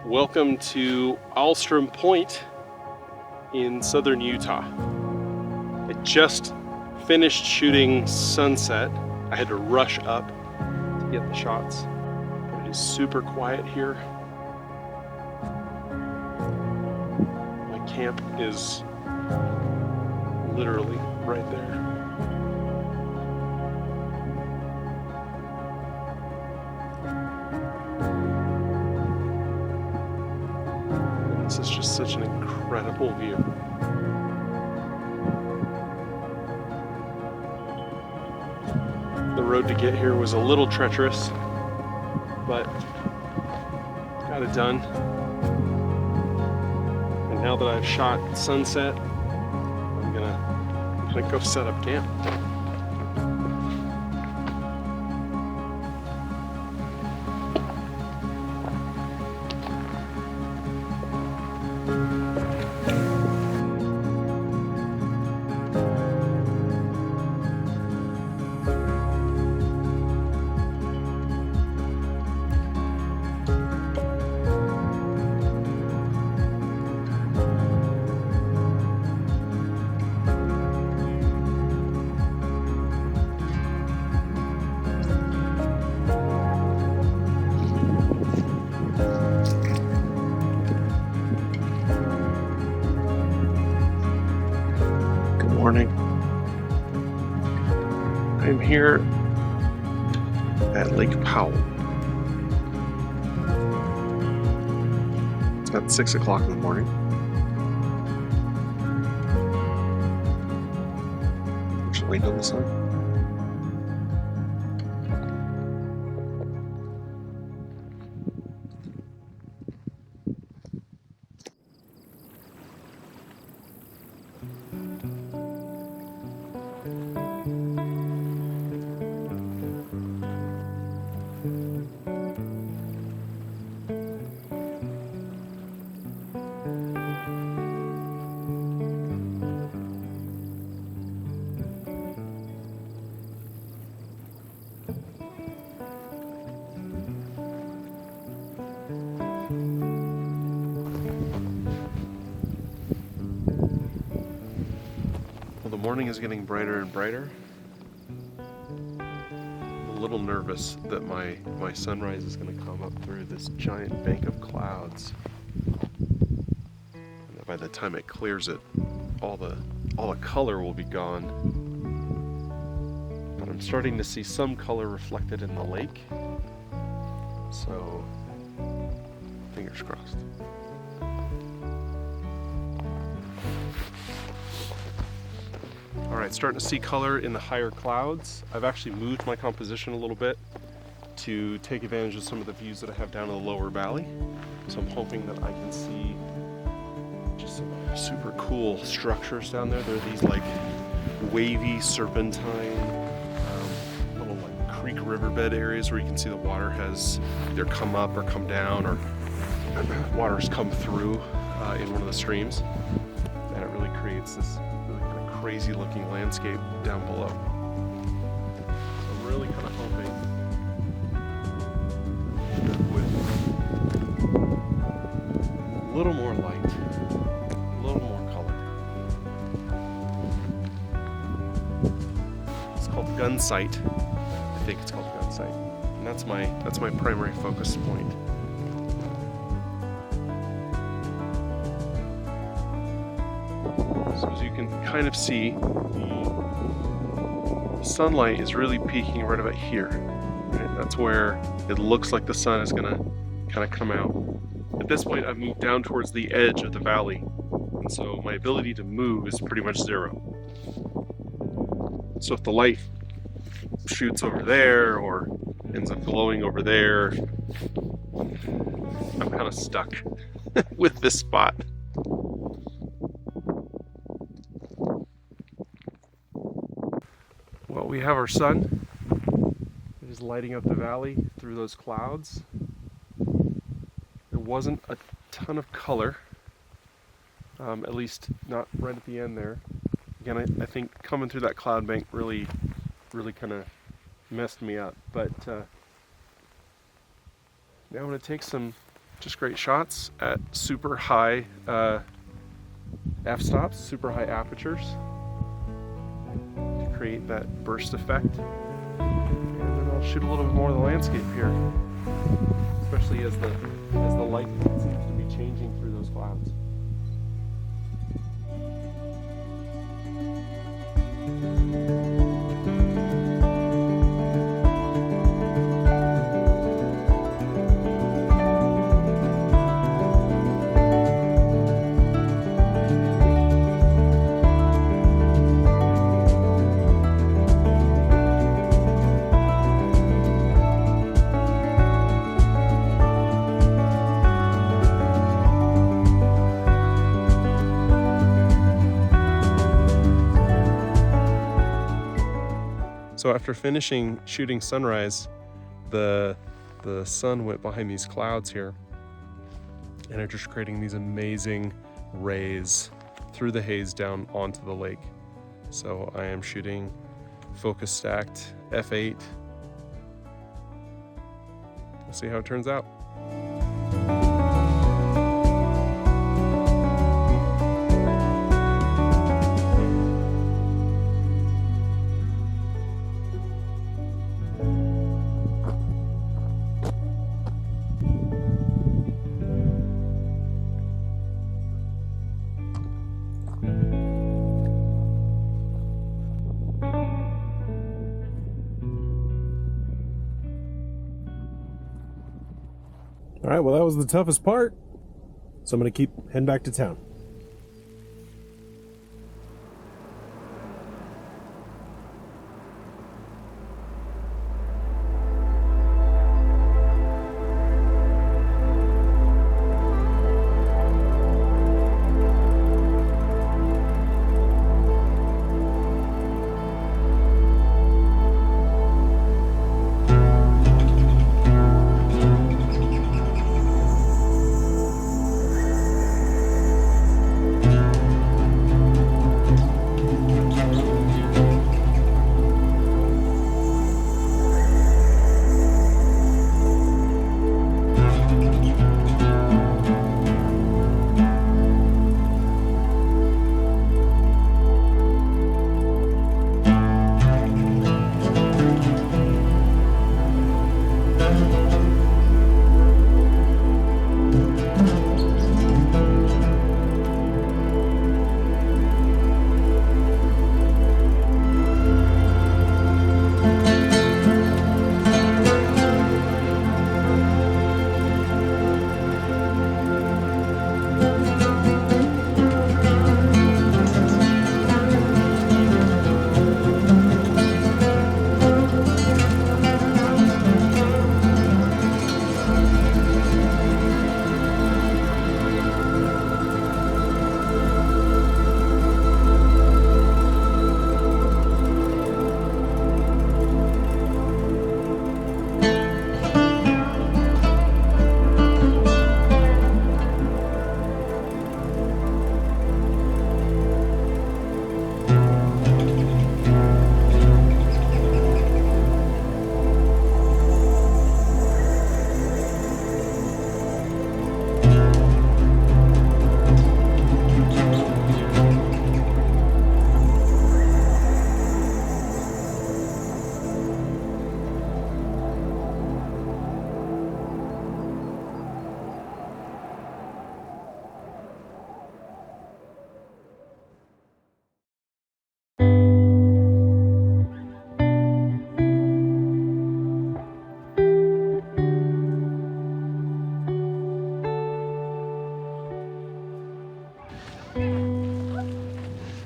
Welcome to Alstrom Point in southern Utah. I just finished shooting sunset. I had to rush up to get the shots, but it is super quiet here. My camp is literally right there. This is just such an incredible view. The road to get here was a little treacherous, but got it done. And now that I've shot sunset, I'm gonna go set up camp. Morning. I'm here at Lake Powell. It's about 6 o'clock in the morning. Just waiting on the sun. The morning is getting brighter and brighter. I'm a little nervous that my sunrise is going to come up through this giant bank of clouds. And that by the time it clears it, all the color will be gone. But I'm starting to see some color reflected in the lake. So, fingers crossed. All right, starting to see color in the higher clouds. I've actually moved my composition a little bit to take advantage of some of the views that I have down in the lower valley. So I'm hoping that I can see just some super cool structures down there. There are these like wavy serpentine, little like creek riverbed areas where you can see the water has either come up or come down, or water's come through in one of the streams. And it really creates this crazy looking landscape down below. So I'm really kind of hoping that with a little more light, a little more color. It's called Gun Sight. I think it's called Gun Sight. And that's my primary focus point. So as you can kind of see, the sunlight is really peaking right about here. Right? That's where it looks like the sun is going to kind of come out. At this point, I've moved down towards the edge of the valley, and so my ability to move is pretty much zero. So if the light shoots over there or ends up glowing over there, I'm kind of stuck with this spot. Well, we have our sun. It is lighting up the valley through those clouds. There wasn't a ton of color, at least not right at the end there. Again, I think coming through that cloud bank really kind of messed me up. But now I'm going to take some Just great shots at super high f-stops, super high apertures to create that burst effect. And then I'll shoot a little bit more of the landscape here, especially as the light seems to be changing through those clouds. So after finishing shooting sunrise, the sun went behind these clouds here, and are just creating these amazing rays through the haze down onto the lake. So I am shooting focus stacked f8. We'll see how it turns out. All right, well, that was the toughest part, so I'm going to keep heading back to town.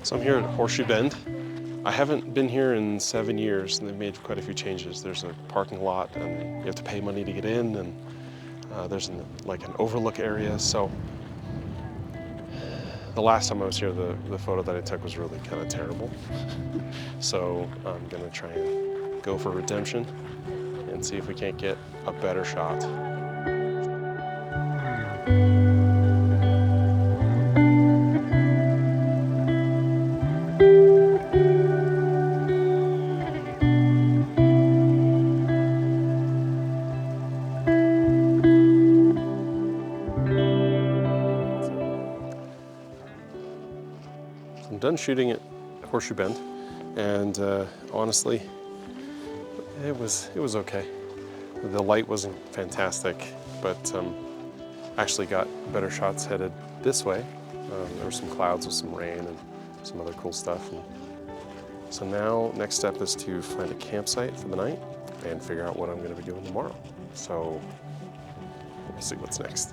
So I'm here at Horseshoe Bend. I haven't been here in 7 years, and they've made quite a few changes. There's a parking lot, and you have to pay money to get in, and there's an overlook area. So the last time I was here, the photo that I took was really kind of terrible. So I'm gonna try and go for redemption and see if we can't get a better shot. I'm done shooting at Horseshoe Bend, and honestly, it was okay. The light wasn't fantastic, but actually got better shots headed this way. There were some clouds with some rain and some other cool stuff. And so now, next step is to find a campsite for the night and figure out what I'm going to be doing tomorrow. So we'll see what's next.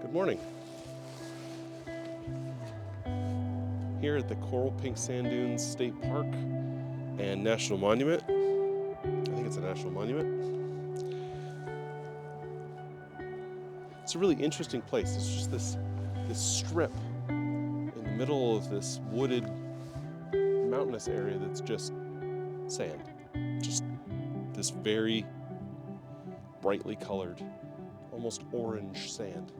Good morning. Here at the Coral Pink Sand Dunes State Park and National Monument. I think it's a national monument. It's a really interesting place. It's just this strip in the middle of this wooded mountainous area that's just sand. Just this very brightly colored, almost orange sand.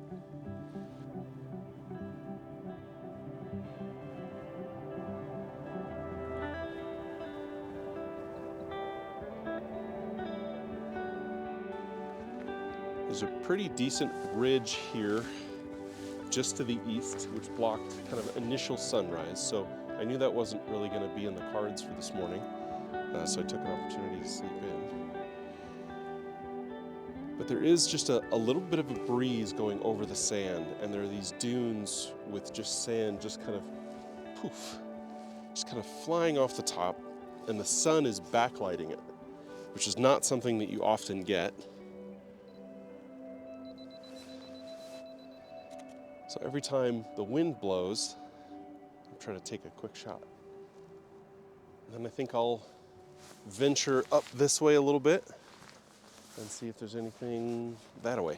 There's a pretty decent ridge here just to the east, which blocked kind of initial sunrise. So I knew that wasn't really going to be in the cards for this morning. So I took an opportunity to sleep in. But there is just a little bit of a breeze going over the sand, and there are these dunes with just sand just kind of poof, just kind of flying off the top, and the sun is backlighting it, which is not something that you often get. So every time the wind blows, I'm trying to take a quick shot. And then I think I'll venture up this way a little bit and see if there's anything that way.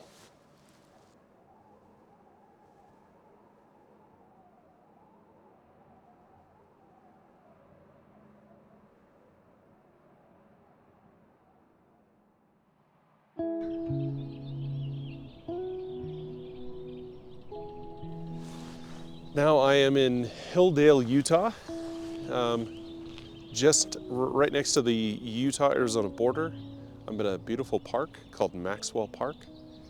Now I am in Hilldale, Utah, just right next to the Utah-Arizona border. I'm at a beautiful park called Maxwell Park.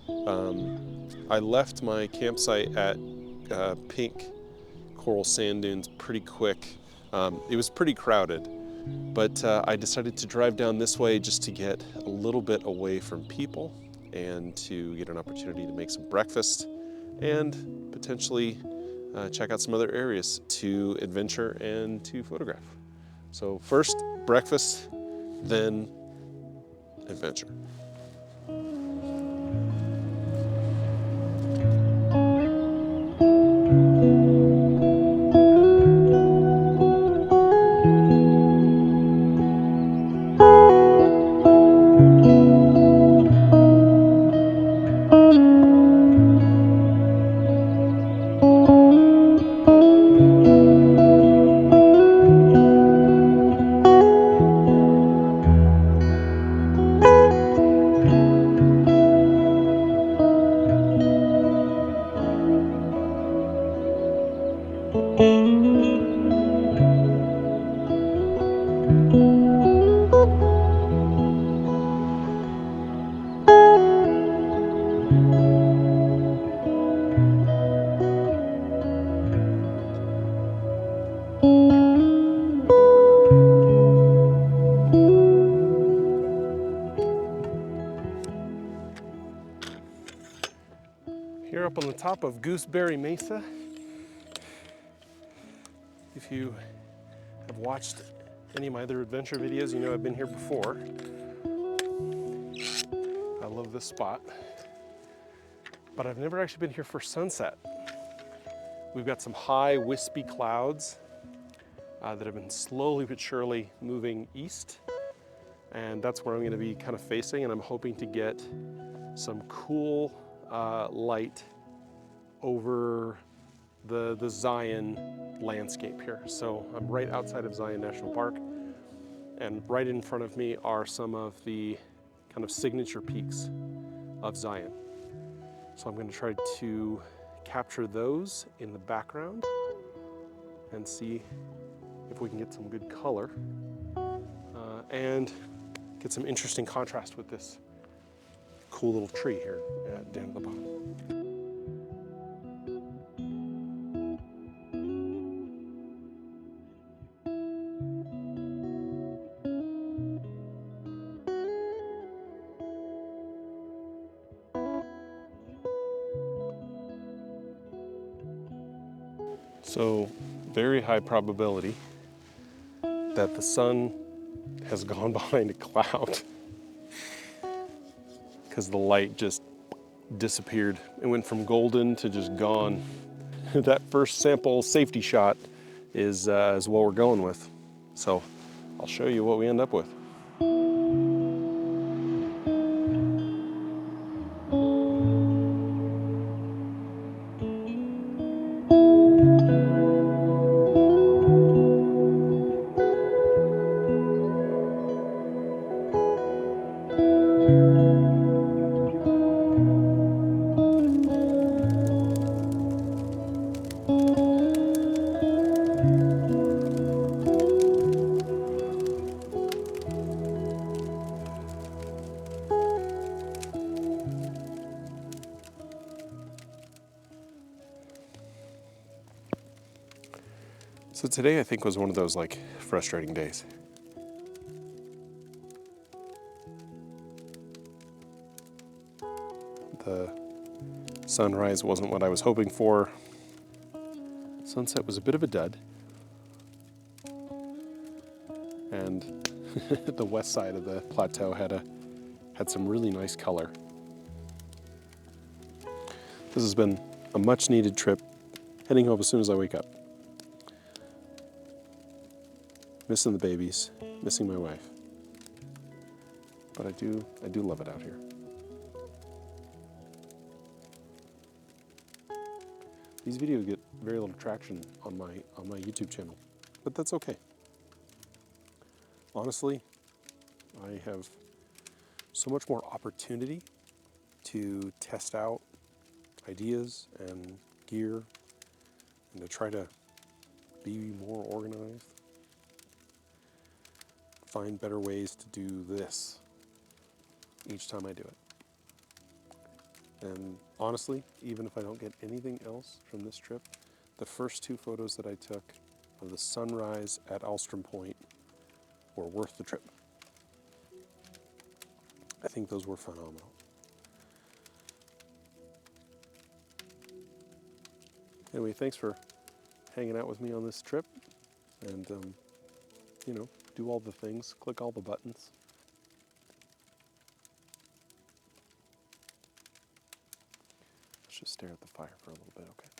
I left my campsite at Pink Coral Sand Dunes pretty quick. It was pretty crowded, but I decided to drive down this way just to get a little bit away from people and to get an opportunity to make some breakfast and potentially check out some other areas to adventure and to photograph. So first breakfast, then adventure. Here up on the top of Gooseberry Mesa. If you have watched any of my other adventure videos, you know I've been here before. I love this spot, but I've never actually been here for sunset. We've got some high wispy clouds that have been slowly but surely moving east, and that's where I'm going to be kind of facing, and I'm hoping to get some cool light over the Zion landscape here. So I'm right outside of Zion National Park, and right in front of me are some of the kind of signature peaks of Zion. So I'm going to try to capture those in the background and see if we can get some good color and get some interesting contrast with this cool little tree here down at the bottom. So, very high probability that the sun has gone behind a cloud because the light just disappeared. It went from golden to just gone. That first sample safety shot is what we're going with. So I'll show you what we end up with. So today I think was one of those like frustrating days. The sunrise wasn't what I was hoping for. Sunset was a bit of a dud. And the west side of the plateau had some really nice color. This has been a much needed trip, heading home as soon as I wake up. Missing the babies, missing my wife. But I do love it out here. These videos get very little traction on my YouTube channel, but that's okay. Honestly, I have so much more opportunity to test out ideas and gear and to try to be more organized, find better ways to do this each time I do it. And honestly, even if I don't get anything else from this trip, the first 2 photos that I took of the sunrise at Alstrom Point were worth the trip. I think those were phenomenal. Anyway, thanks for hanging out with me on this trip, and do all the things, click all the buttons. Let's just stare at the fire for a little bit, okay?